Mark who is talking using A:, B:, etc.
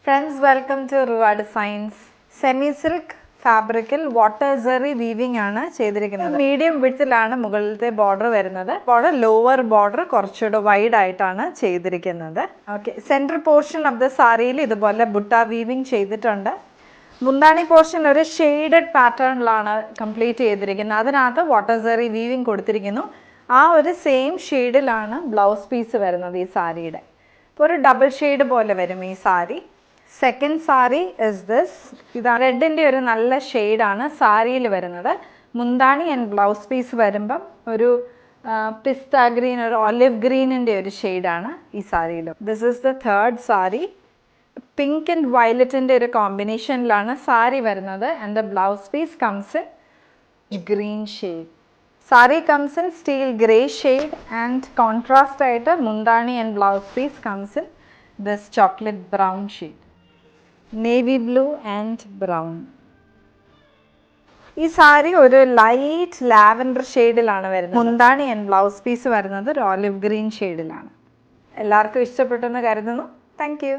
A: Friends, welcome to Ruva Designs. Semi-silk ഫാബ്രിക്കിൽ water സെറി weaving ആണ് ചെയ്തിരിക്കുന്നത്. മീഡിയം വിഡ്ത്തിലാണ് മുകളിലത്തെ ബോർഡർ വരുന്നത്. ലോവർ ബോർഡർ കുറച്ചുകൂടെ വൈഡ് ആയിട്ടാണ് ചെയ്തിരിക്കുന്നത്. Okay, central portion of the സാരിയിൽ ഇതുപോലെ ബുട്ട വീവിംഗ് ചെയ്തിട്ടുണ്ട്. മുന്താണി പോർഷൻ ഒരു ഷെയ്ഡഡ് പാറ്റേണിലാണ് കംപ്ലീറ്റ് ചെയ്തിരിക്കുന്നത്. അതിനകത്ത് വാട്ടർ സെറി വീവിംഗ് കൊടുത്തിരിക്കുന്നു. ആ ഒരു സെയിം ഷെയ്ഡിലാണ് ബ്ലൗസ് പീസ് വരുന്നത് ഈ സാരിയുടെ. ഇപ്പോൾ ഒരു ഡബിൾ ഷെയ്ഡ് പോലെ വരും ഈ sari. Second sari is this. ഇതാണ് റെഡിൻ്റെ ഒരു നല്ല ഷെയ്ഡാണ് സാരിയിൽ വരുന്നത്. മുന്താണി ആൻഡ് ബ്ലൗസ് പീസ് വരുമ്പം ഒരു പിസ്ത ഗ്രീൻ, ഒരു ഒലിവ് ഗ്രീനിൻ്റെ ഒരു ഷെയ്ഡാണ് ഈ സാരിയിൽ. This is the third sari. Pink and വയലറ്റിൻ്റെ ഒരു കോമ്പിനേഷനിലാണ് സാരി വരുന്നത്. And the blouse piece comes in green shade. Sari comes in steel grey shade and contrast ആയിട്ട് മുന്താണി and blouse piece comes in this chocolate brown shade. Navy blue and brown. ഈ സാരി ഒരു light lavender ഷെയ്ഡിലാണ് വരുന്നത്. മുന്താണി ആൻഡ് ബ്ലൗസ് പീസ് വരുന്നത് ഒരു olive green ഷെയ്ഡിലാണ്. എല്ലാവർക്കും ഇഷ്ടപ്പെട്ടെന്ന് കരുതുന്നു. Thank you.